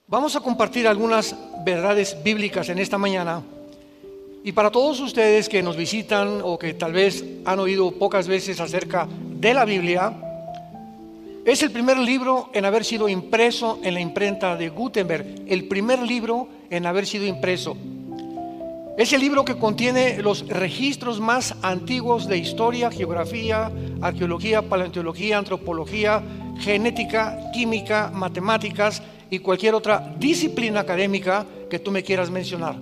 Vamos a compartir algunas verdades bíblicas en esta mañana. Y para todos ustedes que nos visitan o que tal vez han oído pocas veces acerca de la Biblia, es el primer libro en haber sido impreso en la imprenta de Gutenberg, el primer libro en haber sido impreso. Es el libro que contiene los registros más antiguos de historia, geografía, arqueología, paleontología, antropología, genética, química, matemáticas y cualquier otra disciplina académica que tú me quieras mencionar.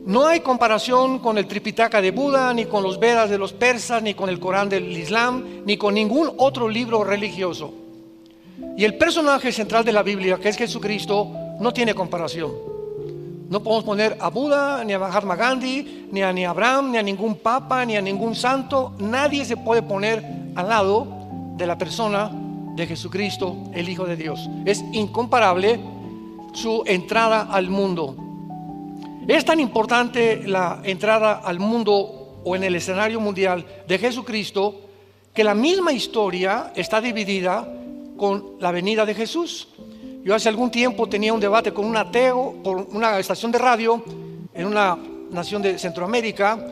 No hay comparación con el Tripitaka de Buda, ni con los Vedas de los persas, ni con el Corán del Islam, ni con ningún otro libro religioso. Y el personaje central de la Biblia, que es Jesucristo, no tiene comparación. No podemos poner a Buda, ni a Mahatma Gandhi, ni a Abraham, ni a ningún papa, ni a ningún santo. Nadie se puede poner al lado de la persona de Jesucristo, el Hijo de Dios. Es incomparable su entrada al mundo. Es tan importante la entrada al mundo o en el escenario mundial de Jesucristo que la misma historia está dividida con la venida de Jesús. Yo hace algún tiempo tenía un debate con un ateo por una estación de radio en una nación de Centroamérica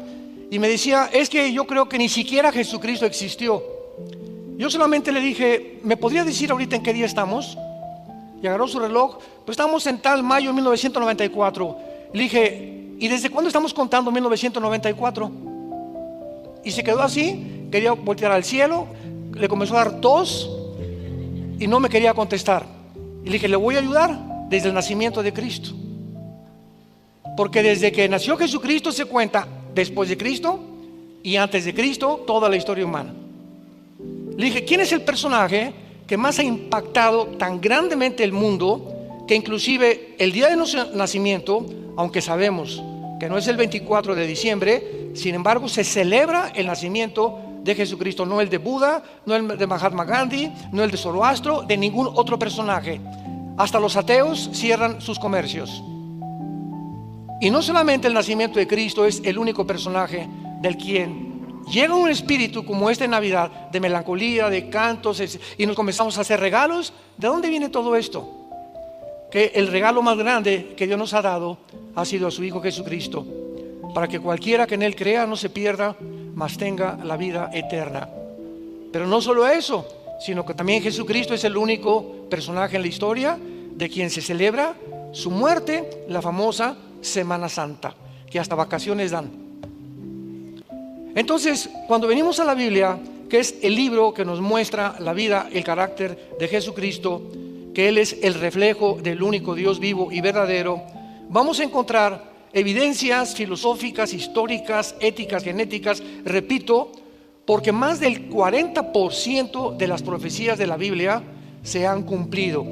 y me decía, es que yo creo que ni siquiera Jesucristo existió. Yo solamente le dije, ¿me podría decir ahorita en qué día estamos? Y agarró su reloj, pues estamos en tal mayo de 1994. Le dije, ¿y desde cuándo estamos contando 1994? Y se quedó así, quería voltear al cielo, le comenzó a dar tos y no me quería contestar. Y le dije, le voy a ayudar desde el nacimiento de Cristo. Porque desde que nació Jesucristo se cuenta después de Cristo y antes de Cristo toda la historia humana. Le dije, ¿quién es el personaje que más ha impactado tan grandemente el mundo que inclusive el día de nuestro nacimiento, aunque sabemos que no es el 24 de diciembre, sin embargo se celebra el nacimiento de Jesucristo, no el de Buda, no el de Mahatma Gandhi, no el de Zoroastro, de ningún otro personaje? Hasta los ateos cierran sus comercios. Y no solamente el nacimiento de Cristo es el único personaje del quien llega un espíritu como esta Navidad, de melancolía, de cantos, y nos comenzamos a hacer regalos. ¿De dónde viene todo esto? Que el regalo más grande que Dios nos ha dado ha sido a su Hijo Jesucristo, para que cualquiera que en Él crea no se pierda, mas tenga la vida eterna. Pero no solo eso, sino que también Jesucristo es el único personaje en la historia de quien se celebra su muerte, la famosa Semana Santa, que hasta vacaciones dan. Entonces, cuando venimos a la Biblia, que es el libro que nos muestra la vida, el carácter de Jesucristo, que Él es el reflejo del único Dios vivo y verdadero, vamos a encontrar evidencias filosóficas, históricas, éticas, genéticas, repito, porque más del 40% de las profecías de la Biblia se han cumplido.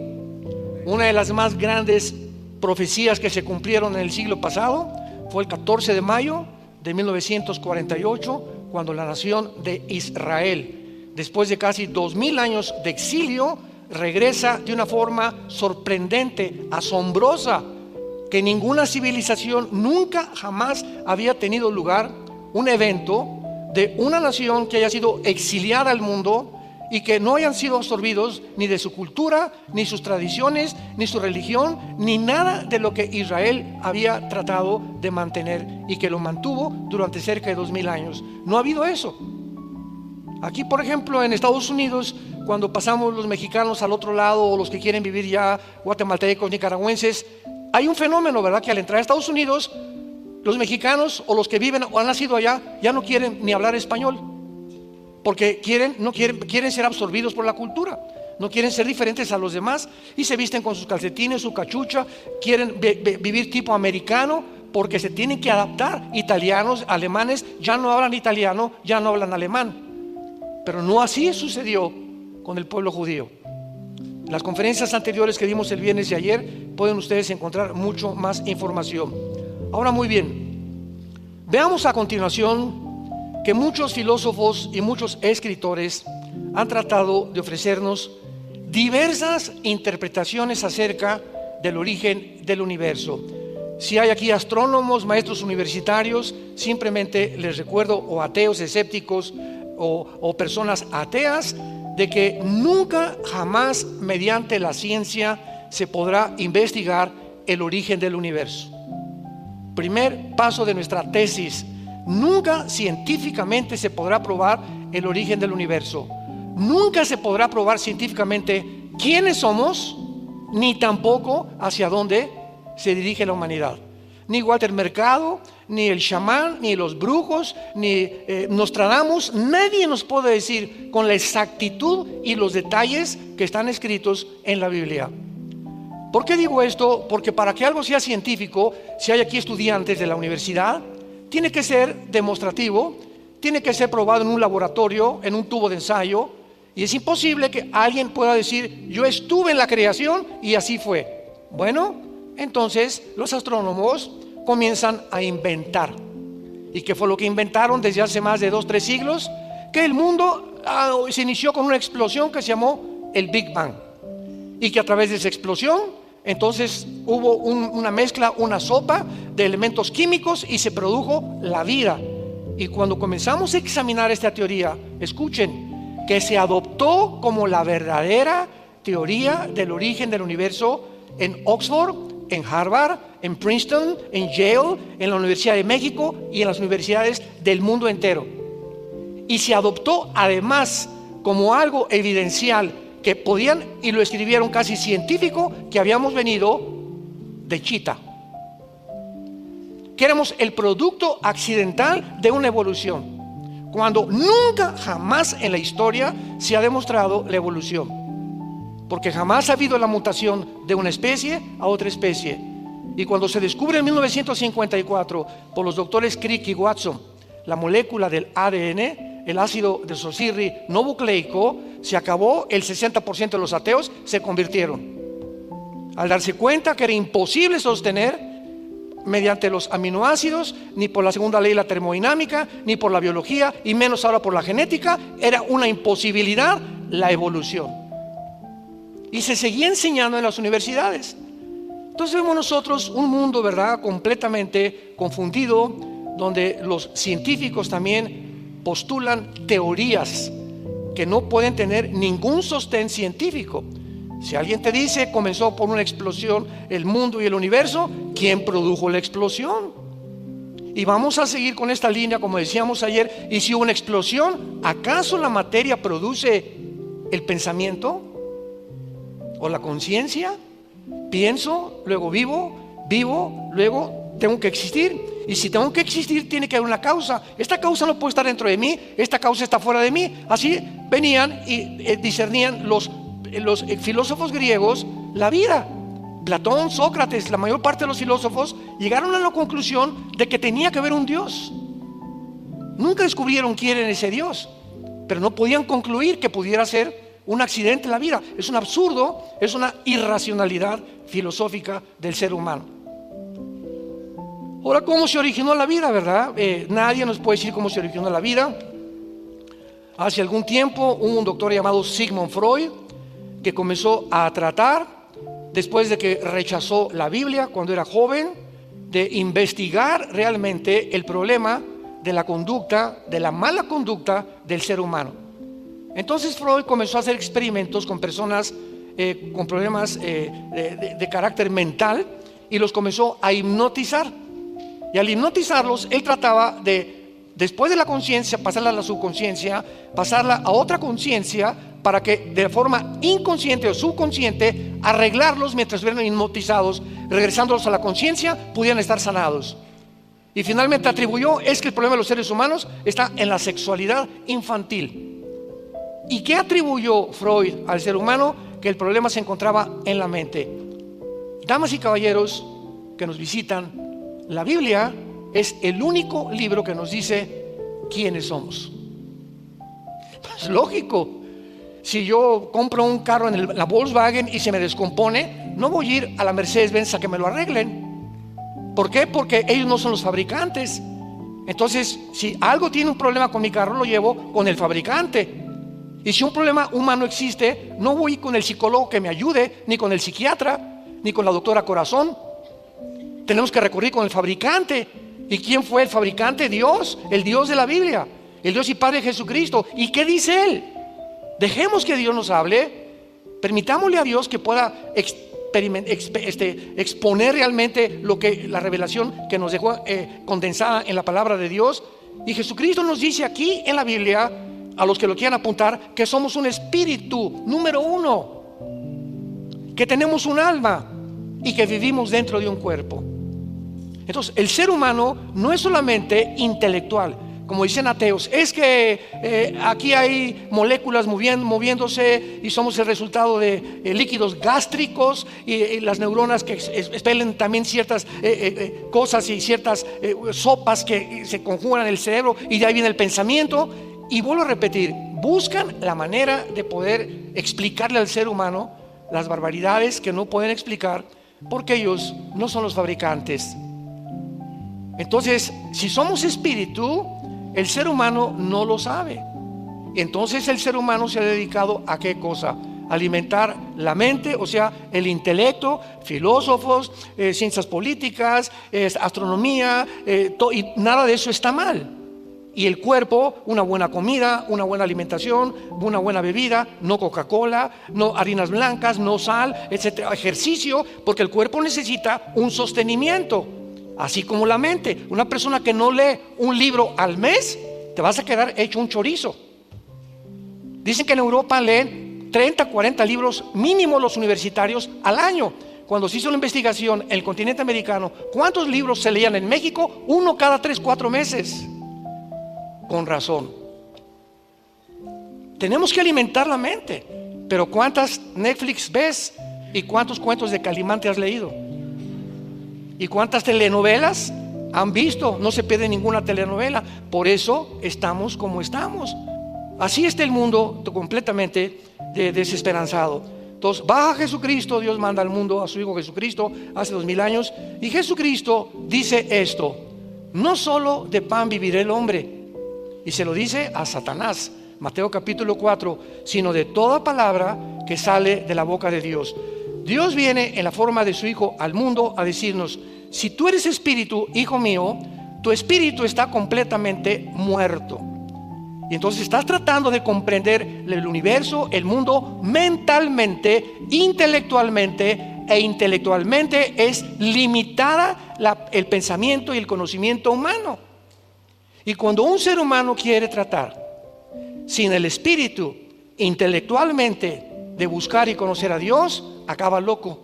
Una de las más grandes profecías que se cumplieron en el siglo pasado fue el 14 de mayo de 1948, cuando la nación de Israel, después de casi 2000 años de exilio, regresa de una forma sorprendente, asombrosa, que ninguna civilización nunca jamás había tenido lugar, un evento de una nación que haya sido exiliada al mundo y que no hayan sido absorbidos ni de su cultura, ni sus tradiciones, ni su religión, ni nada de lo que Israel había tratado de mantener y que lo mantuvo durante cerca de 2000 años. No ha habido eso. Aquí, por ejemplo, en Estados Unidos, cuando pasamos los mexicanos al otro lado, o los que quieren vivir ya, guatemaltecos, nicaragüenses, hay un fenómeno, ¿verdad? Que al entrar a Estados Unidos, los mexicanos o los que viven o han nacido allá ya no quieren ni hablar español, porque quieren ser absorbidos por la cultura, no quieren ser diferentes a los demás y se visten con sus calcetines, su cachucha, quieren vivir tipo americano porque se tienen que adaptar. Italianos, alemanes ya no hablan italiano, ya no hablan alemán, pero no así sucedió con el pueblo judío. En las conferencias anteriores que dimos el viernes y ayer pueden ustedes encontrar mucho más información. Ahora, muy bien, veamos a continuación que muchos filósofos y muchos escritores han tratado de ofrecernos diversas interpretaciones acerca del origen del universo. Si hay aquí astrónomos, maestros universitarios, simplemente les recuerdo, o ateos, escépticos, o personas ateas, de que nunca jamás mediante la ciencia se podrá investigar el origen del universo. Primer paso de nuestra tesis: nunca científicamente se podrá probar el origen del universo. Nunca se podrá probar científicamente quiénes somos, ni tampoco hacia dónde se dirige la humanidad. Ni Walter Mercado, ni el chamán, ni los brujos, ni Nostradamus, nadie nos puede decir con la exactitud y los detalles que están escritos en la Biblia. ¿Por qué digo esto? Porque para que algo sea científico, si hay aquí estudiantes de la universidad, tiene que ser demostrativo, tiene que ser probado en un laboratorio, en un tubo de ensayo, y es imposible que alguien pueda decir: yo estuve en la creación y así fue. Bueno, entonces los astrónomos comienzan a inventar. ¿Y qué fue lo que inventaron desde hace más de 2-3 siglos? Que el mundo se inició con una explosión que se llamó el Big Bang, y que a través de esa explosión entonces hubo una mezcla, una sopa de elementos químicos, y se produjo la vida. Y cuando comenzamos a examinar esta teoría, escuchen, que se adoptó como la verdadera teoría del origen del universo en Oxford, en Harvard, en Princeton, en Yale, en la Universidad de México y en las universidades del mundo entero. Y se adoptó además como algo evidencial que podían, y lo escribieron casi científico, que habíamos venido de Chita, que éramos el producto accidental de una evolución, cuando nunca, jamás en la historia se ha demostrado la evolución, porque jamás ha habido la mutación de una especie a otra especie. Y cuando se descubre en 1954 por los doctores Crick y Watson la molécula del ADN, el ácido desoxirribonucleico, se acabó. El 60% de los ateos se convirtieron, al darse cuenta que era imposible sostener mediante los aminoácidos, ni por la segunda ley de la termodinámica, ni por la biología, y menos ahora por la genética. Era una imposibilidad la evolución, y se seguía enseñando en las universidades. Entonces vemos nosotros un mundo, ¿verdad?, completamente confundido, donde los científicos también postulan teorías que no pueden tener ningún sostén científico. Si alguien te dice comenzó por una explosión el mundo y el universo, ¿quién produjo la explosión? Y vamos a seguir con esta línea, como decíamos ayer. ¿Y si hubo una explosión, acaso la materia produce el pensamiento o la conciencia? Pienso, luego vivo, vivo, luego tengo que existir. Y si tengo que existir, tiene que haber una causa. Esta causa no puede estar dentro de mí, esta causa está fuera de mí. Así venían y discernían los filósofos griegos la vida. Platón, Sócrates, la mayor parte de los filósofos llegaron a la conclusión de que tenía que haber un Dios. Nunca descubrieron quién era ese Dios, pero no podían concluir que pudiera ser un accidente en la vida. Es un absurdo, es una irracionalidad filosófica del ser humano. Ahora, ¿cómo se originó la vida, verdad? Nadie nos puede decir cómo se originó la vida. Hace algún tiempo hubo un doctor llamado Sigmund Freud que comenzó a tratar, después de que rechazó la Biblia cuando era joven, de investigar realmente el problema de la conducta, de la mala conducta del ser humano. Entonces Freud comenzó a hacer experimentos con personas con problemas de carácter mental, y los comenzó a hipnotizar. Y al hipnotizarlos, él trataba de, después de la conciencia, pasarla a la subconsciencia, pasarla a otra conciencia, para que de forma inconsciente o subconsciente arreglarlos mientras estuvieran hipnotizados, regresándolos a la conciencia, pudieran estar sanados. Y finalmente atribuyó, es que el problema de los seres humanos está en la sexualidad infantil. ¿Y qué atribuyó Freud al ser humano? Que el problema se encontraba en la mente. Damas y caballeros que nos visitan, la Biblia es el único libro que nos dice quiénes somos. Es lógico. Si yo compro un carro en la Volkswagen y se me descompone, no voy a ir a la Mercedes-Benz a que me lo arreglen. ¿Por qué? Porque ellos no son los fabricantes. Entonces, si algo tiene un problema con mi carro, lo llevo con el fabricante. Y si un problema humano existe, no voy con el psicólogo que me ayude, ni con el psiquiatra, ni con la doctora Corazón. Tenemos que recurrir con el fabricante. ¿Y quién fue el fabricante? Dios, el Dios de la Biblia, el Dios y Padre Jesucristo. ¿Y qué dice Él? Dejemos que Dios nos hable, permitámosle a Dios que pueda exponer realmente lo que la revelación que nos dejó condensada en la palabra de Dios. Y Jesucristo nos dice aquí en la Biblia, a los que lo quieran apuntar, que somos un espíritu, número uno, que tenemos un alma y que vivimos dentro de un cuerpo. Entonces el ser humano no es solamente intelectual, como dicen ateos, es que aquí hay moléculas moviéndose y somos el resultado de líquidos gástricos y las neuronas que expelen también ciertas cosas y ciertas sopas que se conjugan en el cerebro, y de ahí viene el pensamiento. Y vuelvo a repetir, buscan la manera de poder explicarle al ser humano las barbaridades que no pueden explicar, porque ellos no son los fabricantes. Entonces, si somos espíritu, el ser humano no lo sabe. Entonces el ser humano se ha dedicado a ¿qué cosa? Alimentar la mente, o sea, el intelecto, filósofos, ciencias políticas, astronomía, y nada de eso está mal. Y el cuerpo, una buena comida, una buena alimentación, una buena bebida, no Coca-Cola, no harinas blancas, no sal, etcétera. Ejercicio, porque el cuerpo necesita un sostenimiento, así como la mente. Una persona que no lee un libro al mes, te vas a quedar hecho un chorizo. Dicen que en Europa leen 30, 40 libros mínimo los universitarios al año. Cuando se hizo la investigación en el continente americano, ¿cuántos libros se leían en México? Uno cada 3, 4 meses. Con razón. Tenemos que alimentar la mente. Pero ¿cuántas Netflix ves? ¿Y cuántos cuentos de Calimán te has leído? ¿Y cuántas telenovelas han visto? No se pierde ninguna telenovela. Por eso estamos como estamos. Así está el mundo completamente desesperanzado. Entonces baja Jesucristo, Dios manda al mundo a su Hijo Jesucristo hace 2000 años. Y Jesucristo dice esto: no solo de pan vivirá el hombre. Y se lo dice a Satanás, Mateo capítulo 4, sino de toda palabra que sale de la boca de Dios. Dios viene en la forma de su Hijo al mundo a decirnos: si tú eres espíritu, hijo mío, tu espíritu está completamente muerto. Y entonces estás tratando de comprender el universo, el mundo, mentalmente, intelectualmente, e intelectualmente es limitada el pensamiento y el conocimiento humano. Y cuando un ser humano quiere tratar sin el espíritu intelectualmente de buscar y conocer a Dios, acaba loco.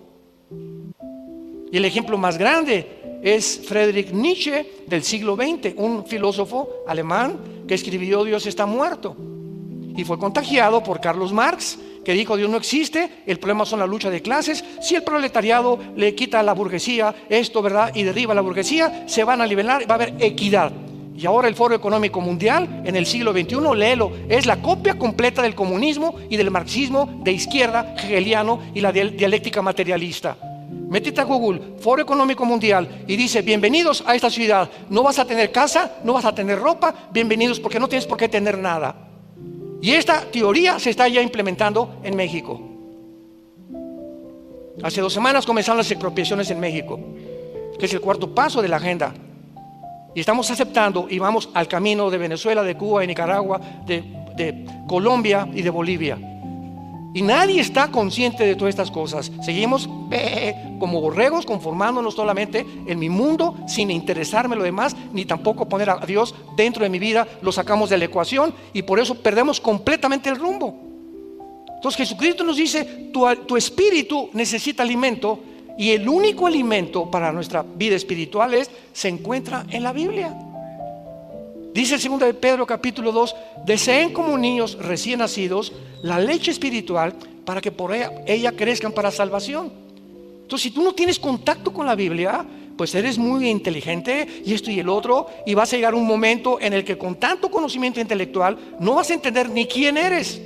Y el ejemplo más grande es Friedrich Nietzsche del siglo XX, un filósofo alemán que escribió Dios está muerto, y fue contagiado por Karl Marx, que dijo Dios no existe, el problema son la lucha de clases. Si el proletariado le quita a la burguesía esto, ¿verdad?, y derriba a la burguesía, se van a nivelar, va a haber equidad. Y ahora el Foro Económico Mundial en el siglo XXI, léelo, es la copia completa del comunismo y del marxismo de izquierda hegeliano y la dialéctica materialista. Métete a Google, Foro Económico Mundial, y dice: bienvenidos a esta ciudad, no vas a tener casa, no vas a tener ropa, bienvenidos porque no tienes por qué tener nada. Y esta teoría se está ya implementando en México. Hace 2 semanas comenzaron las expropiaciones en México, que es el cuarto paso de la agenda. Y estamos aceptando y vamos al camino de Venezuela, de Cuba, de Nicaragua, de Colombia y de Bolivia. Y nadie está consciente de todas estas cosas. Seguimos como borregos, conformándonos solamente en mi mundo, sin interesarme lo demás, ni tampoco poner a Dios dentro de mi vida. Lo sacamos de la ecuación y por eso perdemos completamente el rumbo. Entonces Jesucristo nos dice: tu espíritu necesita alimento. Y el único alimento para nuestra vida espiritual se encuentra en la Biblia. Dice el 2 de Pedro capítulo 2: deseen como niños recién nacidos la leche espiritual para que por ella crezcan para salvación. Entonces, si tú no tienes contacto con la Biblia, pues eres muy inteligente y esto y el otro, y vas a llegar un momento en el que con tanto conocimiento intelectual no vas a entender ni quién eres.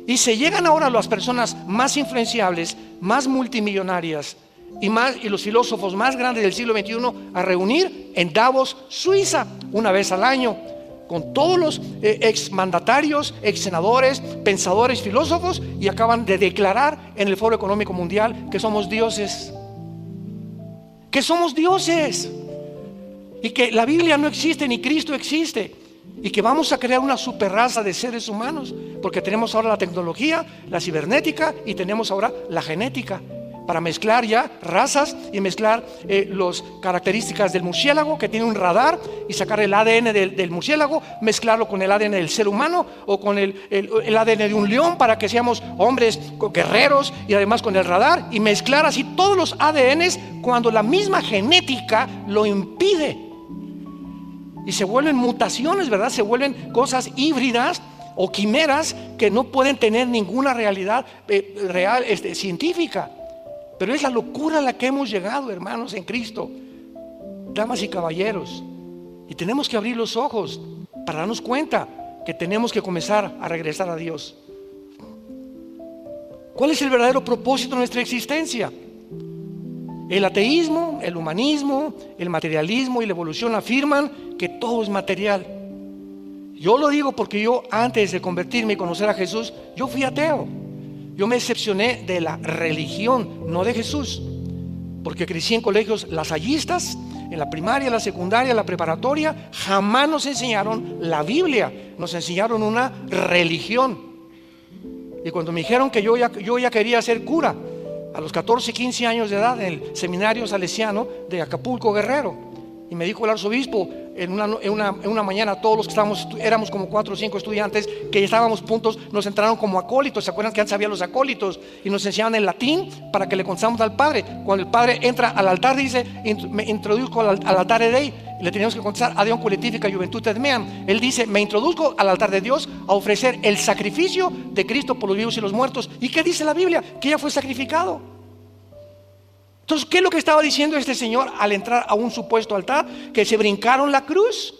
Y se llegan ahora las personas más influenciables, más multimillonarias y los filósofos más grandes del siglo XXI a reunir en Davos, Suiza, una vez al año, con todos los exmandatarios, exsenadores, pensadores, filósofos, y acaban de declarar en el Foro Económico Mundial que somos dioses. Que somos dioses. Y que la Biblia no existe ni Cristo existe. Y que vamos a crear una super raza de seres humanos, porque tenemos ahora la tecnología, la cibernética, y tenemos ahora la genética. para mezclar ya razas y mezclar las características del murciélago, que tiene un radar, y sacar el ADN del murciélago, mezclarlo con el ADN del ser humano o con el ADN de un león para que seamos hombres guerreros, y además con el radar, y mezclar así todos los ADNs cuando la misma genética lo impide. Y se vuelven mutaciones, ¿verdad? Se vuelven cosas híbridas o quimeras que no pueden tener ninguna realidad real, científica. Pero es la locura a la que hemos llegado, hermanos, en Cristo, damas y caballeros. Y tenemos que abrir los ojos para darnos cuenta que tenemos que comenzar a regresar a Dios. ¿Cuál es el verdadero propósito de nuestra existencia? El ateísmo, el humanismo, el materialismo y la evolución afirman que todo es material. Yo lo digo porque yo, antes de convertirme y conocer a Jesús, yo fui ateo. Yo me decepcioné de la religión, no de Jesús, porque crecí en colegios lasallistas, en la primaria, la secundaria, la preparatoria. Jamás nos enseñaron la Biblia, nos enseñaron una religión. Y cuando me dijeron que yo ya quería ser cura, a los 14, 15 años de edad, en el seminario salesiano de Acapulco, Guerrero, y me dijo el arzobispo en una mañana, todos los que éramos como 4 o 5 estudiantes que estábamos puntos, nos entraron como acólitos. ¿Se acuerdan que antes había los acólitos? Y nos enseñaban en latín para que le contáramos al padre. Cuando el padre entra al altar, dice: me introduzco al altar de Dei, y le teníamos que contestar: Adión Coletifica Juventudes Meam. Él dice: me introduzco al altar de Dios a ofrecer el sacrificio de Cristo por los vivos y los muertos. ¿Y qué dice la Biblia? Que ya fue sacrificado. Entonces, ¿qué es lo que estaba diciendo este señor al entrar a un supuesto altar? Que se brincaron la cruz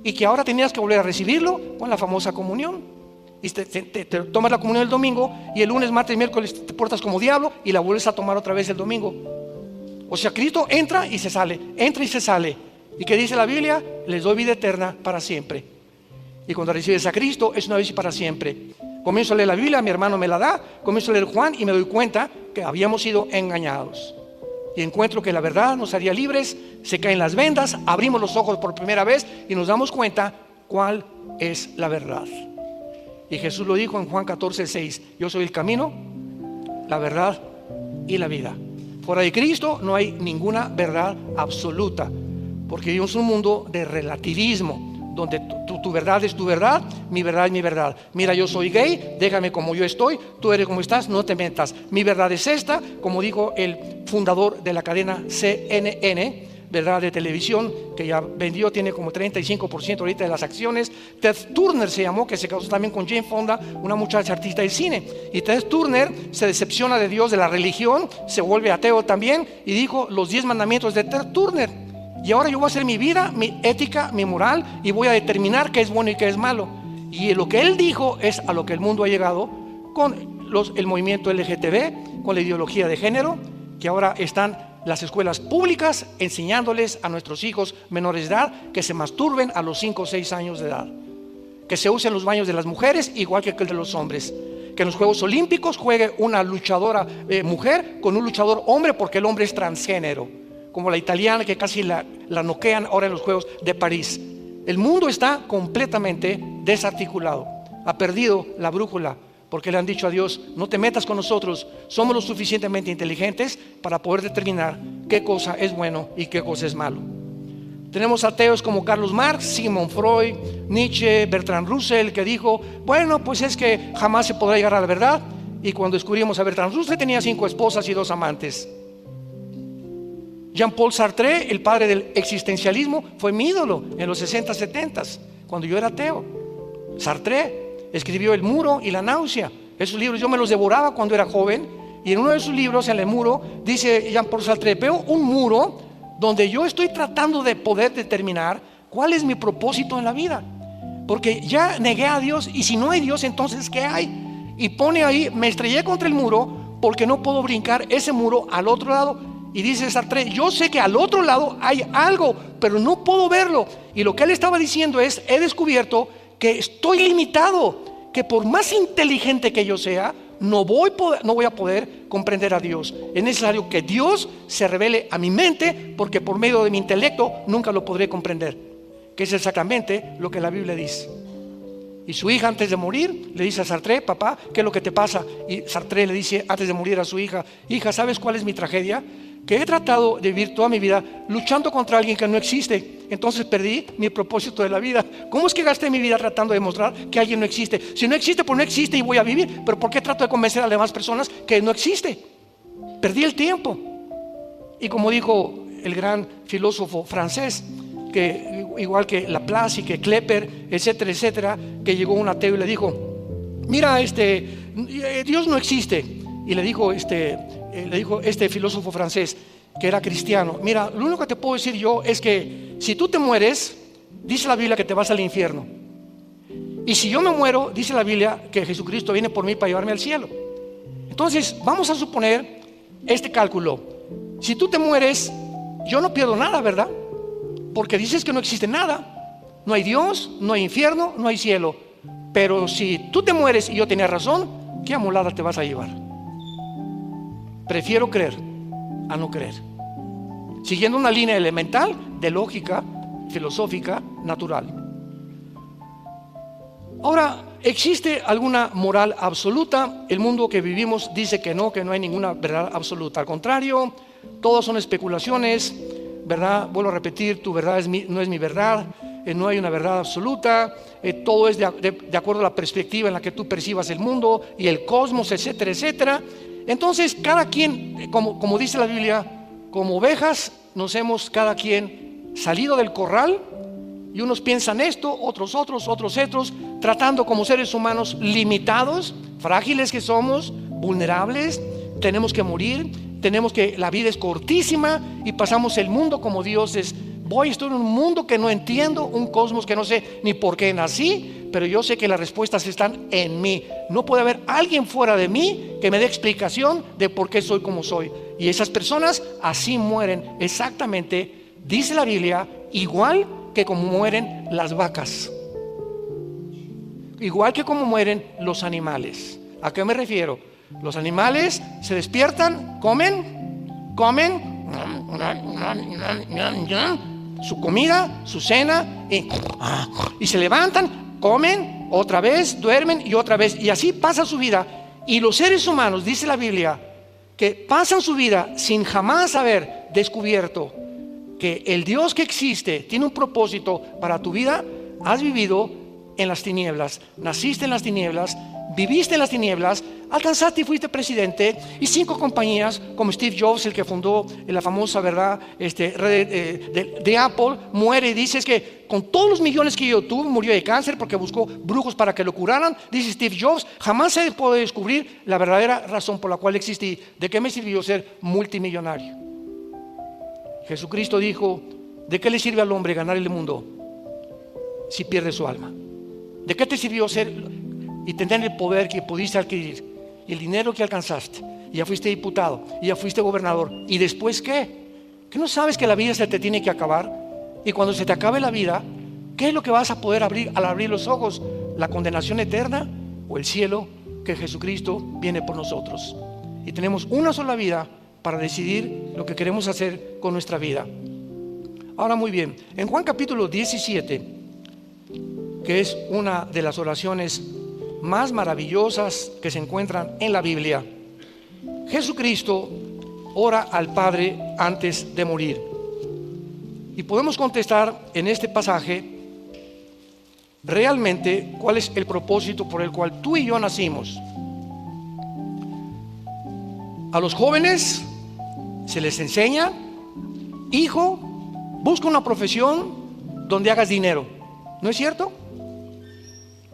y que ahora tenías que volver a recibirlo con la famosa comunión. Y te tomas la comunión el domingo, y el lunes, martes y miércoles te portas como diablo y la vuelves a tomar otra vez el domingo. O sea, Cristo entra y se sale, entra y se sale. ¿Y qué dice la Biblia? Les doy vida eterna para siempre. Y cuando recibes a Cristo es una vez y para siempre. Comienzo a leer la Biblia, mi hermano me la da, comienzo a leer Juan y me doy cuenta que habíamos sido engañados. Y encuentro que la verdad nos haría libres, se caen las vendas, abrimos los ojos por primera vez y nos damos cuenta cuál es la verdad. Y Jesús lo dijo en Juan 14:6: yo soy el camino, la verdad y la vida. Fuera de Cristo no hay ninguna verdad absoluta, porque vivimos un mundo de relativismo, donde tu verdad es tu verdad, mi verdad es mi verdad. Mira, yo soy gay, déjame como yo estoy, tú eres como estás, no te metas. Mi verdad es esta, como dijo el fundador de la cadena CNN, verdad, de televisión, que ya vendió, tiene como 35% ahorita de las acciones. Ted Turner se llamó, que se casó también con Jane Fonda, una muchacha artista del cine. Y Ted Turner se decepciona de Dios, de la religión, se vuelve ateo también, y dijo los 10 mandamientos de Ted Turner. Y ahora yo voy a hacer mi vida, mi ética, mi moral, y voy a determinar qué es bueno y qué es malo. Y lo que él dijo es a lo que el mundo ha llegado con el movimiento LGTB, con la ideología de género, que ahora están las escuelas públicas enseñándoles a nuestros hijos menores de edad que se masturben a los 5 o 6 años de edad, que se usen los baños de las mujeres igual que el de los hombres, que en los Juegos Olímpicos juegue una luchadora mujer con un luchador hombre, porque el hombre es transgénero, como la italiana que casi la noquean ahora en los Juegos de París. El mundo está completamente desarticulado, ha perdido la brújula, porque le han dicho a Dios: no te metas con nosotros, somos lo suficientemente inteligentes para poder determinar qué cosa es bueno y qué cosa es malo. Tenemos ateos como Carlos Marx, Sigmund Freud, Nietzsche, Bertrand Russell, que dijo: bueno, pues es que jamás se podrá llegar a la verdad. Y cuando descubrimos a Bertrand Russell, tenía 5 esposas y 2 amantes. Jean-Paul Sartre, el padre del existencialismo, fue mi ídolo en los 60, 70, cuando yo era ateo. Sartre escribió El muro y la náusea. Esos libros yo me los devoraba cuando era joven. Y en uno de sus libros, en el muro, dice Jean-Paul Sartre: veo un muro donde yo estoy tratando de poder determinar cuál es mi propósito en la vida, porque ya negué a Dios, y si no hay Dios, entonces ¿qué hay? Y pone ahí: me estrellé contra el muro porque no puedo brincar ese muro al otro lado. Y dice Sartre: yo sé que al otro lado hay algo, pero no puedo verlo. Y lo que él estaba diciendo es: he descubierto que estoy limitado, que por más inteligente que yo sea, no voy a poder comprender a Dios. Es necesario que Dios se revele a mi mente, porque por medio de mi intelecto nunca lo podré comprender, que es exactamente lo que la Biblia dice. Y su hija antes de morir le dice a Sartre: papá, ¿qué es lo que te pasa? Y Sartre le dice antes de morir a su hija: hija, ¿sabes cuál es mi tragedia? Que he tratado de vivir toda mi vida luchando contra alguien que no existe. Entonces perdí mi propósito de la vida. ¿Cómo es que gasté mi vida tratando de demostrar que alguien no existe? Si no existe, pues no existe y voy a vivir. Pero ¿por qué trato de convencer a las demás personas que no existe? Perdí el tiempo. Y como dijo el gran filósofo francés, que igual que Laplace y que Kepler, etcétera, etcétera, que llegó un ateo y le dijo: mira, Dios no existe. Y le dijo este filósofo francés, que era cristiano: mira, lo único que te puedo decir yo es que si tú te mueres, dice la Biblia que te vas al infierno. Y si yo me muero, dice la Biblia que Jesucristo viene por mí para llevarme al cielo. Entonces vamos a suponer este cálculo: si tú te mueres, yo no pierdo nada, ¿verdad? Porque dices que no existe nada. No hay Dios, no hay infierno, no hay cielo. Pero si tú te mueres y yo tenía razón, ¿qué amolada te vas a llevar? Prefiero creer a no creer, siguiendo una línea elemental de lógica filosófica natural. Ahora, ¿existe alguna moral absoluta? El mundo que vivimos dice que no hay ninguna verdad absoluta. Al contrario, todas son especulaciones, ¿verdad? Vuelvo a repetir: tu verdad no es mi verdad, no hay una verdad absoluta, todo es de acuerdo a la perspectiva en la que tú percibas el mundo y el cosmos, etcétera, etcétera. Entonces, cada quien, como dice la Biblia, como ovejas nos hemos cada quien salido del corral, y unos piensan esto, otros, tratando como seres humanos limitados, frágiles que somos, vulnerables, tenemos que morir, la vida es cortísima y pasamos el mundo como dioses. Estoy en un mundo que no entiendo, un cosmos que no sé ni por qué nací, pero yo sé que las respuestas están en mí. No puede haber alguien fuera de mí que me dé explicación de por qué soy como soy. Y esas personas así mueren exactamente, dice la Biblia, igual que como mueren las vacas, igual que como mueren los animales. ¿A qué me refiero? Los animales se despiertan, comen su comida, su cena, y se levantan, comen, otra vez, duermen y otra vez, y así pasa su vida. Y los seres humanos, dice la Biblia, que pasan su vida sin jamás haber descubierto que el Dios que existe tiene un propósito para tu vida. Has vivido en las tinieblas, naciste en las tinieblas, viviste en las tinieblas, alcanzaste y fuiste presidente, y 5 compañías como Steve Jobs, el que fundó la famosa, ¿verdad?, red de Apple, muere y dices que con todos los millones que yo tuve, murió de cáncer porque buscó brujos para que lo curaran. Dice Steve Jobs: jamás se puede descubrir la verdadera razón por la cual existí. ¿De qué me sirvió ser multimillonario? Jesucristo dijo: ¿de qué le sirve al hombre ganar el mundo si pierde su alma? ¿De qué te sirvió ser y tener el poder que pudiste adquirir y el dinero que alcanzaste? Y ya fuiste diputado, y ya fuiste gobernador. ¿Y después qué? ¿Que no sabes que la vida se te tiene que acabar? Y cuando se te acabe la vida, ¿qué es lo que vas a poder abrir al abrir los ojos? ¿La condenación eterna o el cielo que Jesucristo viene por nosotros? Y tenemos una sola vida para decidir lo que queremos hacer con nuestra vida. Ahora, muy bien, en Juan capítulo 17, que es una de las oraciones más maravillosas que se encuentran en la Biblia, Jesucristo ora al Padre antes de morir. Y podemos contestar en este pasaje realmente cuál es el propósito por el cual tú y yo nacimos. A los jóvenes se les enseña: hijo, busca una profesión donde hagas dinero. ¿No es cierto?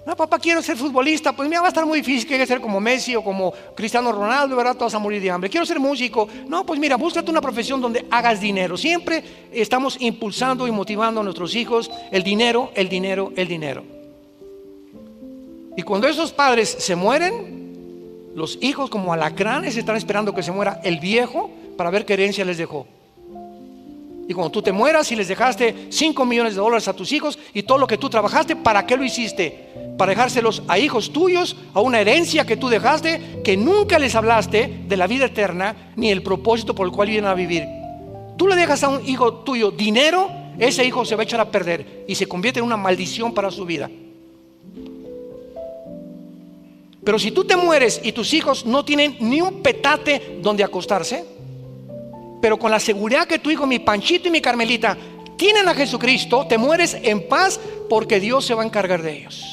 No, papá, quiero ser futbolista. Pues mira, va a estar muy difícil, que ser como Messi o como Cristiano Ronaldo, ¿verdad? Todos a morir de hambre. Quiero ser músico. No, pues mira, búscate una profesión donde hagas dinero. Siempre estamos impulsando y motivando a nuestros hijos el dinero, el dinero, el dinero. Y cuando esos padres se mueren, los hijos como alacranes están esperando que se muera el viejo para ver qué herencia les dejó. Y cuando tú te mueras y les dejaste $5 millones a tus hijos y todo lo que tú trabajaste, ¿para qué lo hiciste? Para dejárselos a hijos tuyos, a una herencia que tú dejaste, que nunca les hablaste de la vida eterna ni el propósito por el cual vienen a vivir. Tú le dejas a un hijo tuyo dinero, ese hijo se va a echar a perder y se convierte en una maldición para su vida. Pero si tú te mueres y tus hijos no tienen ni un petate donde acostarse, pero con la seguridad que tu hijo, mi Panchito y mi Carmelita, tienen a Jesucristo, te mueres en paz porque Dios se va a encargar de ellos.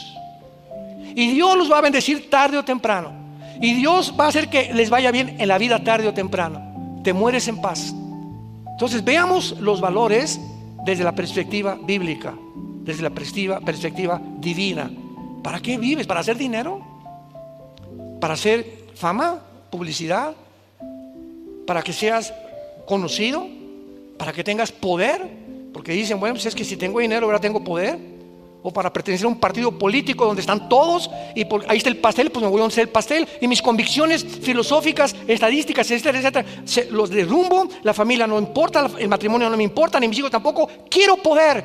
Y Dios los va a bendecir tarde o temprano. Y Dios va a hacer que les vaya bien en la vida tarde o temprano. Te mueres en paz. Entonces veamos los valores desde la perspectiva bíblica, desde la perspectiva divina. ¿Para qué vives? ¿Para hacer dinero? ¿Para hacer fama? ¿Publicidad? ¿Para que seas conocido? ¿Para que tengas poder? Porque dicen, bueno, pues es que si tengo dinero ahora tengo poder. O para pertenecer a un partido político donde están todos y ahí está el pastel, pues me voy a hacer el pastel. Y mis convicciones filosóficas, estadísticas, etcétera, etcétera, los derrumbo. La familia no importa, el matrimonio no me importa, ni mis hijos tampoco. Quiero poder.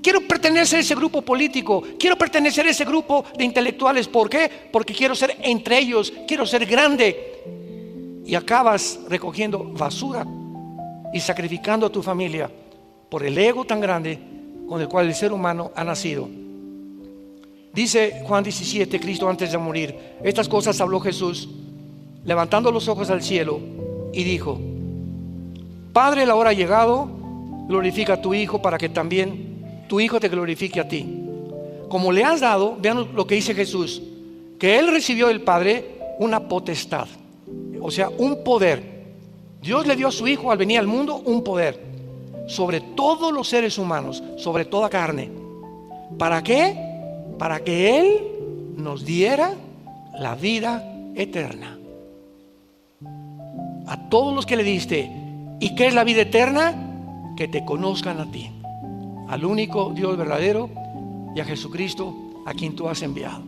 Quiero pertenecer a ese grupo político. Quiero pertenecer a ese grupo de intelectuales. ¿Por qué? Porque quiero ser entre ellos. Quiero ser grande. Y acabas recogiendo basura y sacrificando a tu familia por el ego tan grande con el cual el ser humano ha nacido. Dice Juan 17, Cristo antes de morir, estas cosas habló Jesús, levantando los ojos al cielo, y dijo: Padre, la hora ha llegado, glorifica a tu Hijo para que también tu Hijo te glorifique a ti. Como le has dado, vean lo que dice Jesús, que Él recibió del Padre una potestad, o sea, un poder. Dios le dio a su Hijo al venir al mundo un poder sobre todos los seres humanos, sobre toda carne. ¿Para qué? Para que Él nos diera la vida eterna. A todos los que le diste. ¿Y qué es la vida eterna? Que te conozcan a ti, al único Dios verdadero, y a Jesucristo a quien tú has enviado.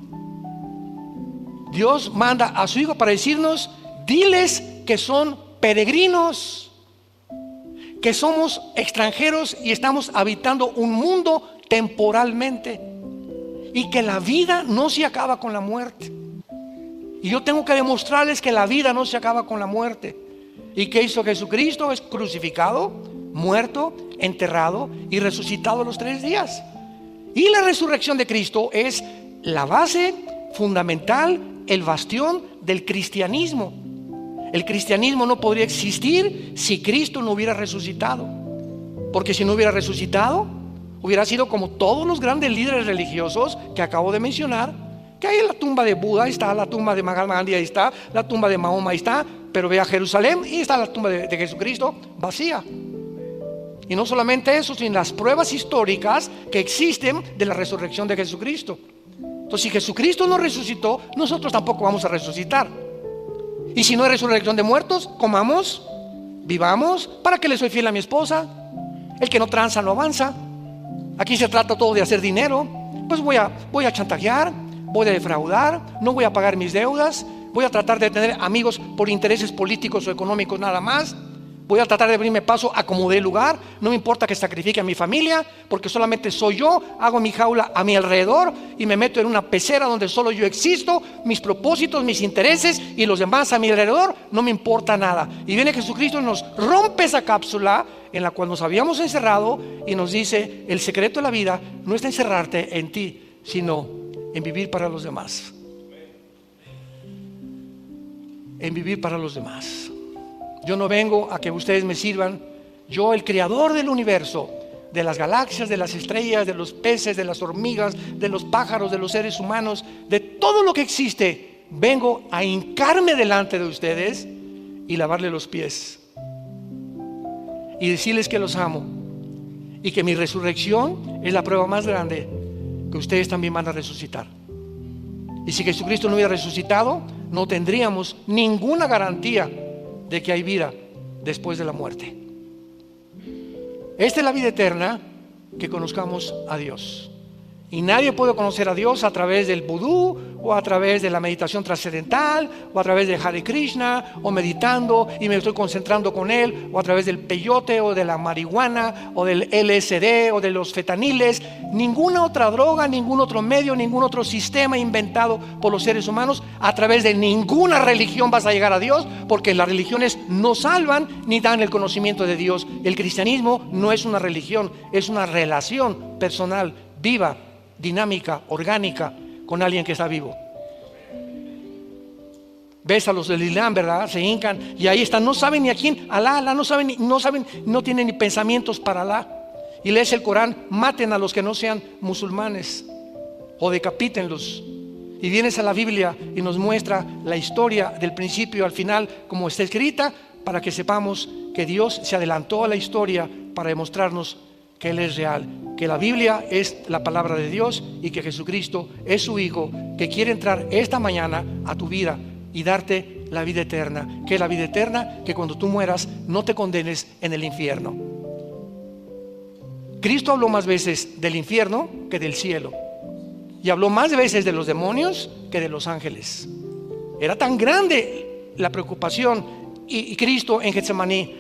Dios manda a su Hijo para decirnos: diles que son peregrinos, que somos extranjeros y estamos habitando un mundo temporalmente, y que la vida no se acaba con la muerte. Y yo tengo que demostrarles que la vida no se acaba con la muerte. ¿Y qué hizo Jesucristo? Es crucificado, muerto, enterrado y resucitado a los 3 días. Y la resurrección de Cristo es la base fundamental, el bastión del cristianismo. El cristianismo no podría existir si Cristo no hubiera resucitado. Porque si no hubiera resucitado, hubiera sido como todos los grandes líderes religiosos que acabo de mencionar, que ahí en la tumba de Buda, ahí está la tumba de Mahatma Gandhi, ahí está la tumba de Mahoma, ahí está, pero ve a Jerusalén y está la tumba de Jesucristo vacía. Y no solamente eso, sino las pruebas históricas que existen de la resurrección de Jesucristo. Entonces, si Jesucristo no resucitó, nosotros tampoco vamos a resucitar. Y si no hay resurrección de muertos, comamos, vivamos. ¿Para qué le soy fiel a mi esposa? El que no tranza no avanza. Aquí se trata todo de hacer dinero. Pues voy a chantajear, voy a defraudar, no voy a pagar mis deudas, voy a tratar de tener amigos por intereses políticos o económicos nada más. Voy a tratar de abrirme paso a como dé lugar. No me importa que sacrifique a mi familia, porque solamente soy yo. Hago mi jaula a mi alrededor y me meto en una pecera donde solo yo existo. Mis propósitos, mis intereses y los demás a mi alrededor, no me importa nada. Y viene Jesucristo y nos rompe esa cápsula en la cual nos habíamos encerrado y nos dice: el secreto de la vida no está encerrarte en ti, sino en vivir para los demás. En vivir para los demás. Yo no vengo a que ustedes me sirvan. Yo, el creador del universo, de las galaxias, de las estrellas, de los peces, de las hormigas, de los pájaros, de los seres humanos, de todo lo que existe, vengo a hincarme delante de ustedes y lavarle los pies y decirles que los amo y que mi resurrección es la prueba más grande que ustedes también van a resucitar. Y si Jesucristo no hubiera resucitado, no tendríamos ninguna garantía de que hay vida después de la muerte. Esta es la vida eterna, que conozcamos a Dios. Y nadie puede conocer a Dios a través del vudú, o a través de la meditación trascendental, o a través de Hare Krishna, o meditando y me estoy concentrando con Él, o a través del peyote, o de la marihuana, o del LSD, o de los fetaniles. Ninguna otra droga, ningún otro medio, ningún otro sistema inventado por los seres humanos. A través de ninguna religión vas a llegar a Dios, porque las religiones no salvan ni dan el conocimiento de Dios. El cristianismo no es una religión, es una relación personal, viva, dinámica, orgánica, con alguien que está vivo. Ves a los del Islam, ¿verdad? Se hincan y ahí están, no saben ni a quién, Alá, no saben, no tienen ni pensamientos para Alá. Y lees el Corán, maten a los que no sean musulmanes o decapítenlos. Y vienes a la Biblia y nos muestra la historia del principio al final como está escrita, para que sepamos que Dios se adelantó a la historia para demostrarnos que Él es real, que la Biblia es la palabra de Dios y que Jesucristo es su Hijo, que quiere entrar esta mañana a tu vida y darte la vida eterna. Que la vida eterna, que cuando tú mueras no te condenes en el infierno. Cristo habló más veces del infierno que del cielo, y habló más veces de los demonios que de los ángeles. Era tan grande la preocupación, y Cristo en Getsemaní,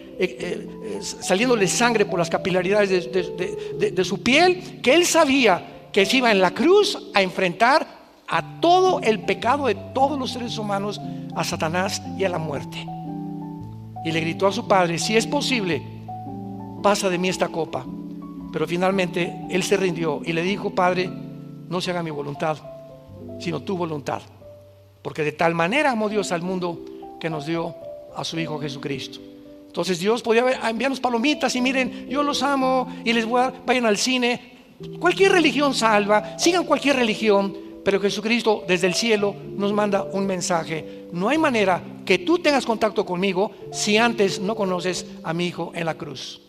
saliéndole sangre por las capilaridades de su piel, que Él sabía que se iba en la cruz a enfrentar a todo el pecado de todos los seres humanos, a Satanás y a la muerte. Y le gritó a su Padre: si es posible, pasa de mí esta copa. Pero finalmente Él se rindió y le dijo: Padre, no se haga mi voluntad, sino tu voluntad. Porque de tal manera amó Dios al mundo que nos dio a su Hijo Jesucristo. Entonces Dios podía enviarnos palomitas y miren, yo los amo y les voy a dar, vayan al cine. Cualquier religión salva, sigan cualquier religión, pero Jesucristo desde el cielo nos manda un mensaje. No hay manera que tú tengas contacto conmigo si antes no conoces a mi Hijo en la cruz.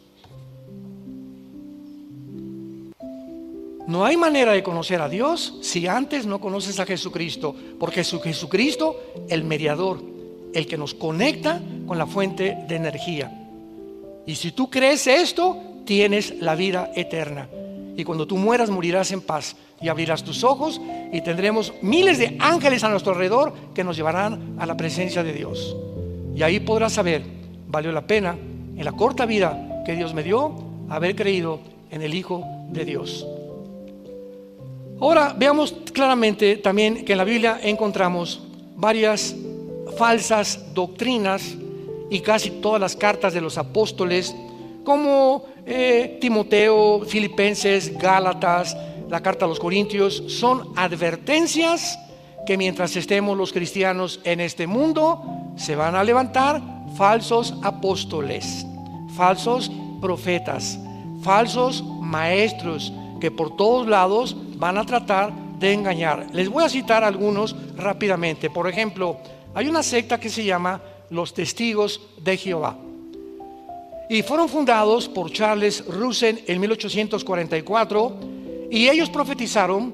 No hay manera de conocer a Dios si antes no conoces a Jesucristo, porque es Jesucristo el mediador, el que nos conecta con la fuente de energía. Y si tú crees esto, tienes la vida eterna. Y cuando tú mueras, morirás en paz y abrirás tus ojos y tendremos miles de ángeles a nuestro alrededor que nos llevarán a la presencia de Dios. Y ahí podrás saber, valió la pena en la corta vida que Dios me dio haber creído en el Hijo de Dios. Ahora veamos claramente también que en la Biblia encontramos varias falsas doctrinas, y casi todas las cartas de los apóstoles, como Timoteo, Filipenses, Gálatas, la carta a los Corintios, son advertencias que mientras estemos los cristianos en este mundo, se van a levantar falsos apóstoles, falsos profetas, falsos maestros, que por todos lados van a tratar de engañar. Les voy a citar algunos rápidamente. Por ejemplo, hay una secta que se llama los Testigos de Jehová, y fueron fundados por Charles Russell en 1844, y ellos profetizaron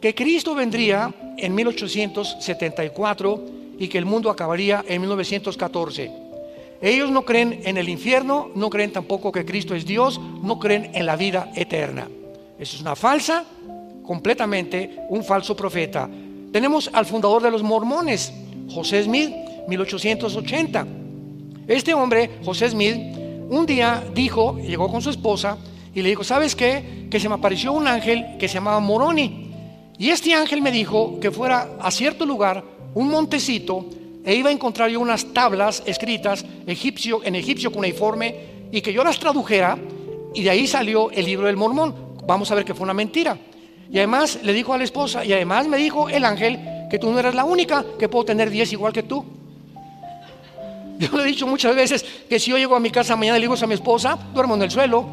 que Cristo vendría en 1874 y que el mundo acabaría en 1914. Ellos no creen en el infierno, no creen tampoco que Cristo es Dios, no creen en la vida eterna. Eso es una falsa, completamente un falso profeta. Tenemos al fundador de los mormones, José Smith, 1880. Este hombre, José Smith, un día llegó con su esposa y le dijo: ¿sabes qué? Que se me apareció un ángel que se llamaba Moroni, y este ángel me dijo que fuera a cierto lugar, un montecito, e iba a encontrar yo unas tablas escritas en egipcio cuneiforme, y que yo las tradujera, y de ahí salió el libro del Mormón. Vamos a ver que fue una mentira. Y además le dijo a la esposa: y además me dijo el ángel que tú no eras la única, que puedo tener 10 igual que tú. Yo le he dicho muchas veces que si yo llego a mi casa mañana y le digo a mi esposa: duermo en el suelo,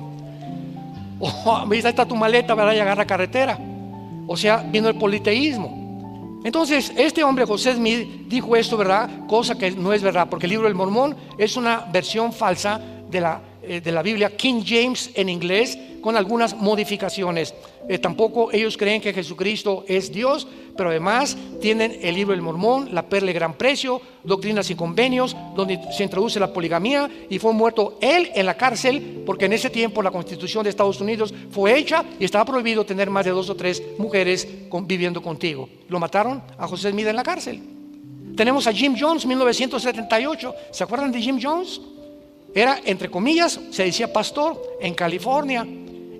o ahí está tu maleta, ¿verdad? Y agarra carretera. O sea, vino el politeísmo. Entonces este hombre, José Smith, dijo esto, ¿verdad? Cosa que no es verdad, porque el libro del Mormón es una versión falsa de la Biblia King James en inglés, con algunas modificaciones. Tampoco ellos creen que Jesucristo es Dios, pero además tienen el libro del Mormón, la perla de gran precio, doctrinas y convenios, donde se introduce la poligamía, y fue muerto él en la cárcel, porque en ese tiempo la Constitución de Estados Unidos fue hecha y estaba prohibido tener más de 2 o 3 mujeres viviendo contigo. Lo mataron a José Smith en la cárcel. Tenemos a Jim Jones, 1978. ¿Se acuerdan de Jim Jones? Era, entre comillas, se decía pastor en California,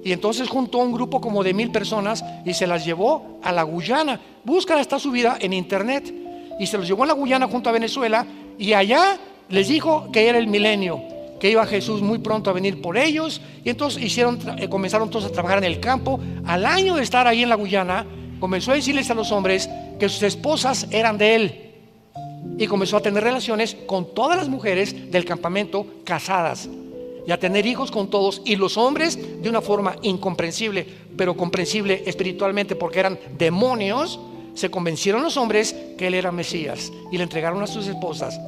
y entonces juntó un grupo como de 1000 personas y se las llevó a la Guyana. Búscala, está subida en internet. Y se los llevó a la Guyana junto a Venezuela, y allá les dijo que era el milenio, que iba Jesús muy pronto a venir por ellos. Y entonces comenzaron todos a trabajar en el campo. Al año de estar ahí en la Guyana, comenzó a decirles a los hombres que sus esposas eran de él. y comenzó a tener relaciones con todas las mujeres del campamento casadas y a tener hijos con todos, y los hombres de una forma incomprensible, pero comprensible espiritualmente porque eran demonios. Se convencieron los hombres que él era Mesías y le entregaron a sus esposas.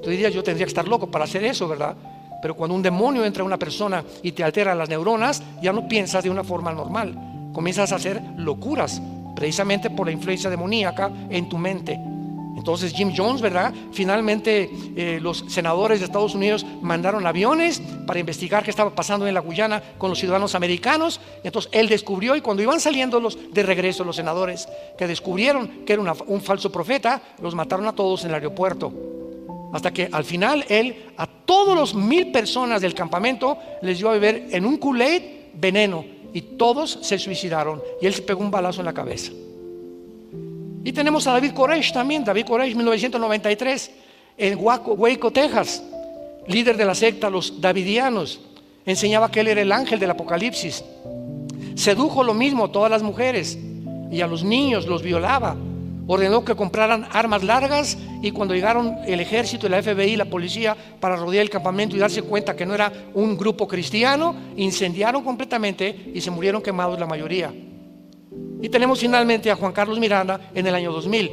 Tú dirías, yo tendría que estar loco para hacer eso, ¿verdad? Pero cuando un demonio entra a una persona y te altera las neuronas, ya no piensas de una forma normal, comienzas a hacer locuras, precisamente por la influencia demoníaca en tu mente. Entonces Jim Jones, ¿verdad? Finalmente los senadores de Estados Unidos mandaron aviones para investigar qué estaba pasando en la Guyana con los ciudadanos americanos. Entonces él descubrió, y cuando iban saliendo de regreso los senadores que descubrieron que era un falso profeta, los mataron a todos en el aeropuerto. Hasta que al final él a todos los 1,000 personas del campamento les dio a beber en un Kool-Aid veneno, y todos se suicidaron, y él se pegó un balazo en la cabeza. Y tenemos a David Koresh también. David Koresh, 1993, en Waco, Texas, líder de la secta los Davidianos. Enseñaba que él era el ángel del Apocalipsis. Sedujo lo mismo a todas las mujeres y a los niños los violaba. Ordenó que compraran armas largas, y cuando llegaron el ejército, la FBI, la policía para rodear el campamento y darse cuenta que no era un grupo cristiano, incendiaron completamente y se murieron quemados la mayoría. Y tenemos finalmente a Juan Carlos Miranda en el año 2000,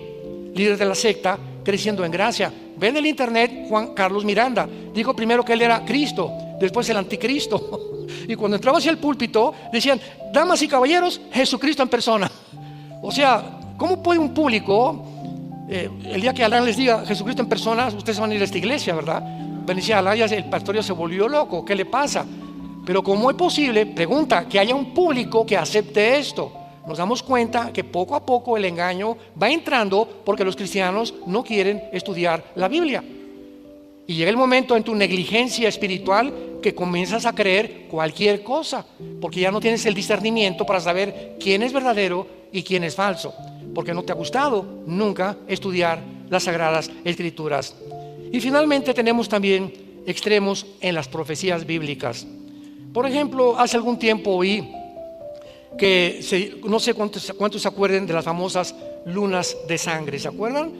líder de la secta Creciendo en Gracia. Ven en el internet Juan Carlos Miranda. Dijo primero que él era Cristo, después el anticristo. Y cuando entraba hacia el púlpito decían: damas y caballeros, Jesucristo en persona. O sea, ¿cómo puede un público, el día que Alán les diga Jesucristo en persona, ustedes van a ir a esta iglesia, ¿verdad? Decía Alán, el pastor ya se volvió loco, ¿qué le pasa? Pero ¿cómo es posible, pregunta, que haya un público que acepte esto? Nos damos cuenta que poco a poco el engaño va entrando porque los cristianos no quieren estudiar la Biblia. Y llega el momento en tu negligencia espiritual que comienzas a creer cualquier cosa, porque ya no tienes el discernimiento para saber quién es verdadero y quién es falso, porque no te ha gustado nunca estudiar las Sagradas Escrituras. Y finalmente tenemos también extremos en las profecías bíblicas. Por ejemplo, hace algún tiempo oí que no sé cuántos se acuerdan de las famosas lunas de sangre. ¿Se acuerdan?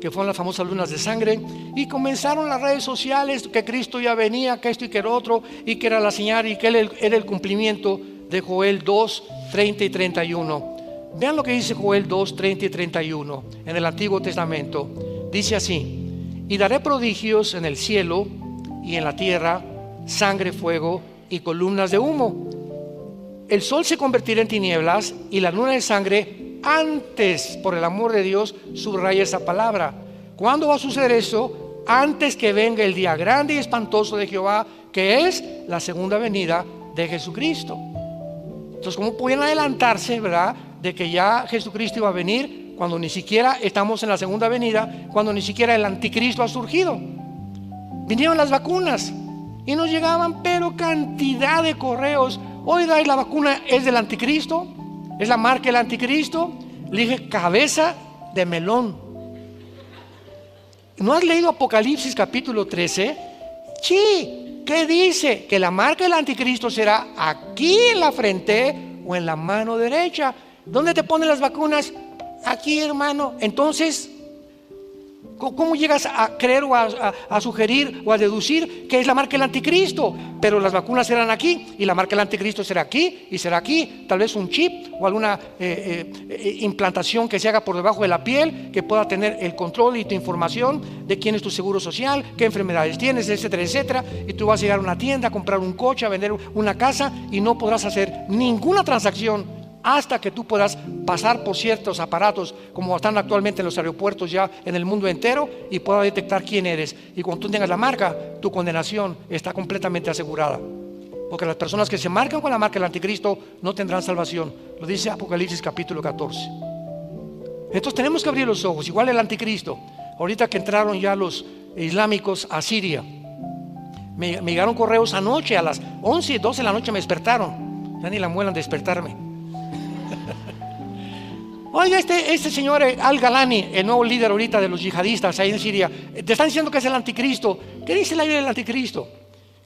Que fueron las famosas lunas de sangre, y comenzaron las redes sociales que Cristo ya venía, que esto y que era otro, y que era la señal, y que él era el cumplimiento de Joel 2, 30 y 31. Vean lo que dice Joel 2, 30 y 31 en el Antiguo Testamento. Dice así: y daré prodigios en el cielo y en la tierra, sangre, fuego y columnas de humo. El sol se convertirá en tinieblas y la luna de sangre antes, por el amor de Dios, subraya esa palabra. ¿Cuándo va a suceder eso? Antes que venga el día grande y espantoso de Jehová, que es la segunda venida de Jesucristo. Entonces, ¿cómo pueden adelantarse, verdad, de que ya Jesucristo iba a venir cuando ni siquiera estamos en la segunda venida, cuando ni siquiera el anticristo ha surgido? Vinieron las vacunas y nos llegaban pero cantidad de correos: oiga, ¿y la vacuna es del anticristo? ¿Es la marca del anticristo? Le dije: cabeza de melón. ¿No has leído Apocalipsis capítulo 13? Sí, ¿qué dice? Que la marca del anticristo será aquí en la frente o en la mano derecha. ¿Dónde te ponen las vacunas? Aquí, hermano. Entonces, ¿cómo llegas a creer o a sugerir o a deducir que es la marca del anticristo? Pero las vacunas serán aquí, y la marca del anticristo será aquí y será aquí. Tal vez un chip o alguna implantación que se haga por debajo de la piel, que pueda tener el control y tu información de quién es tu seguro social, qué enfermedades tienes, etcétera, etcétera. Y tú vas a llegar a una tienda, a comprar un coche, a vender una casa, y no podrás hacer ninguna transacción hasta que tú puedas pasar por ciertos aparatos como están actualmente en los aeropuertos ya en el mundo entero, y pueda detectar quién eres. Y cuando tú tengas la marca, tu condenación está completamente asegurada, porque las personas que se marcan con la marca del anticristo no tendrán salvación. Lo dice Apocalipsis capítulo 14. Entonces tenemos que abrir los ojos. Igual el anticristo. Ahorita que entraron ya los islámicos a Siria, me llegaron correos anoche a las 11 y 12 de la noche, me despertaron. Ya ni la muelan despertarme. Oiga, este señor Al-Galani, el nuevo líder ahorita de los yihadistas ahí en Siria, te están diciendo que es el anticristo. ¿Qué dice la Biblia del anticristo?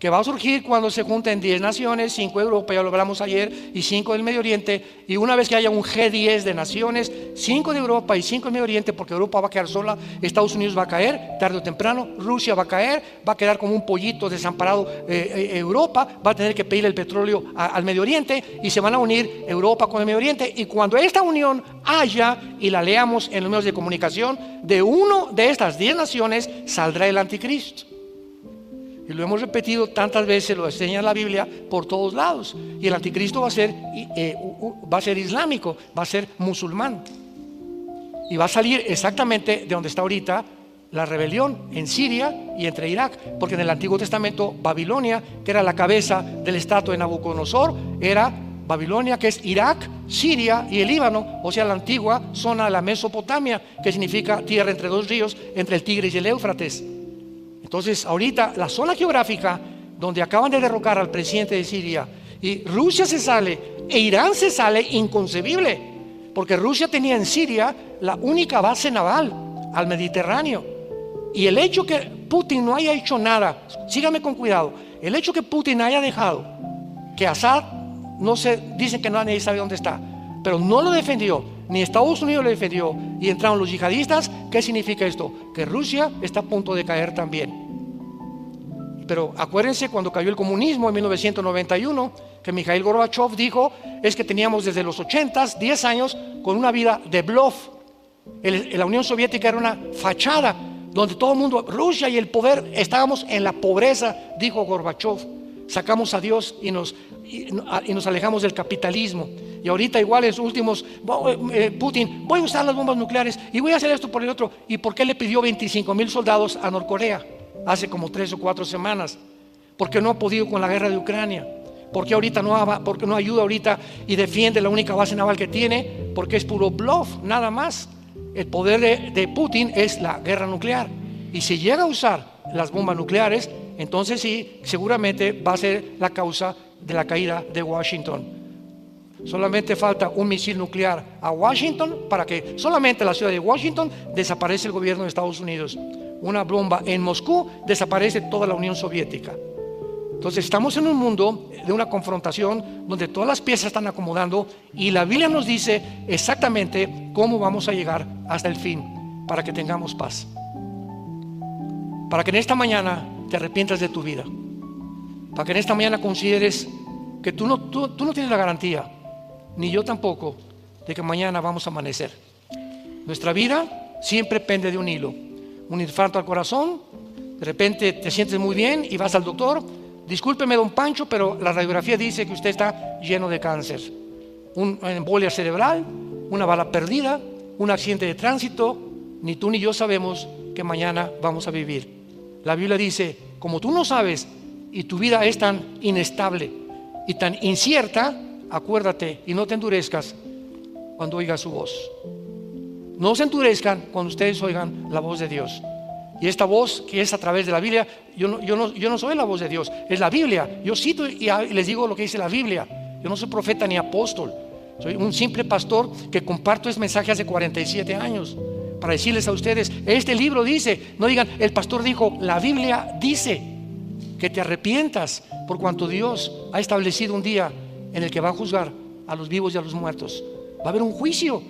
que va a surgir cuando se junten 10 naciones, 5 de Europa, ya lo hablamos ayer, y 5 del Medio Oriente. Y una vez que haya un G10 de naciones, 5 de Europa y 5 del Medio Oriente, porque Europa va a quedar sola, Estados Unidos va a caer tarde o temprano, Rusia va a caer, va a quedar como un pollito desamparado. Europa va a tener que pedir el petróleo al Medio Oriente, y se van a unir Europa con el Medio Oriente. Y cuando esta unión haya, y la leamos en los medios de comunicación, de uno de estas 10 naciones saldrá el anticristo. Y lo hemos repetido tantas veces, lo enseña la Biblia por todos lados. Y el anticristo va a ser islámico, va a ser musulmán. Y va a salir exactamente de donde está ahorita la rebelión, en Siria y entre Irak. Porque en el Antiguo Testamento, Babilonia, que era la cabeza del estado de Nabucodonosor, era Babilonia, que es Irak, Siria y el Líbano, o sea, la antigua zona de la Mesopotamia, que significa tierra entre dos ríos, entre el Tigris y el Éufrates. Entonces, ahorita la zona geográfica donde acaban de derrocar al presidente de Siria, y Rusia se sale e Irán se sale, inconcebible, porque Rusia tenía en Siria la única base naval al Mediterráneo. Y el hecho que Putin no haya hecho nada, sígame con cuidado, el hecho que Putin haya dejado que Assad, no se dicen que nadie sabe dónde está, pero no lo defendió, ni Estados Unidos lo defendió, y entraron los yihadistas. ¿Qué significa esto? Que Rusia está a punto de caer también. Pero acuérdense cuando cayó el comunismo en 1991, que Mikhail Gorbachev dijo, es que teníamos desde los 80s 10 años con una vida de bluff. La Unión Soviética era una fachada donde todo el mundo, Rusia y el poder, estábamos en la pobreza, dijo Gorbachev. Sacamos a Dios y nos alejamos del capitalismo. Y ahorita igual en sus últimos, Putin, voy a usar las bombas nucleares y voy a hacer esto por el otro. ¿Y por qué le pidió 25,000 soldados a Norcorea hace como 3 o 4 semanas? Porque no ha podido con la guerra de Ucrania. Porque no ayuda ahorita y defiende la única base naval que tiene, porque es puro bluff, nada más. El poder de Putin es la guerra nuclear. Y si llega a usar las bombas nucleares, entonces sí, seguramente va a ser la causa de la caída de Washington. Solamente falta un misil nuclear a Washington para que solamente la ciudad de Washington desaparece el gobierno de Estados Unidos. Una bomba en Moscú, desaparece toda la Unión Soviética. Entonces estamos en un mundo de una confrontación donde todas las piezas están acomodando, y la Biblia nos dice exactamente cómo vamos a llegar hasta el fin para que tengamos paz. Para que en esta mañana te arrepientas de tu vida, para que en esta mañana consideres que tú no tienes la garantía, ni yo tampoco, de que mañana vamos a amanecer. Nuestra vida siempre pende de un hilo. Un infarto al corazón, de repente te sientes muy bien y vas al doctor. Discúlpeme, don Pancho, pero la radiografía dice que usted está lleno de cáncer. Una embolia cerebral, una bala perdida, un accidente de tránsito. Ni tú ni yo sabemos que mañana vamos a vivir. La Biblia dice, como tú no sabes y tu vida es tan inestable y tan incierta, acuérdate y no te endurezcas cuando oigas su voz. No se endurezcan cuando ustedes oigan la voz de Dios. Y esta voz que es a través de la Biblia, yo no soy la voz de Dios, es la Biblia. Yo cito y les digo lo que dice la Biblia. Yo no soy profeta ni apóstol, soy un simple pastor que comparto este mensaje hace 47 años para decirles a ustedes, este libro dice, no digan, el pastor dijo, la Biblia dice que te arrepientas por cuanto Dios ha establecido un día en el que va a juzgar a los vivos y a los muertos. Va a haber un juicio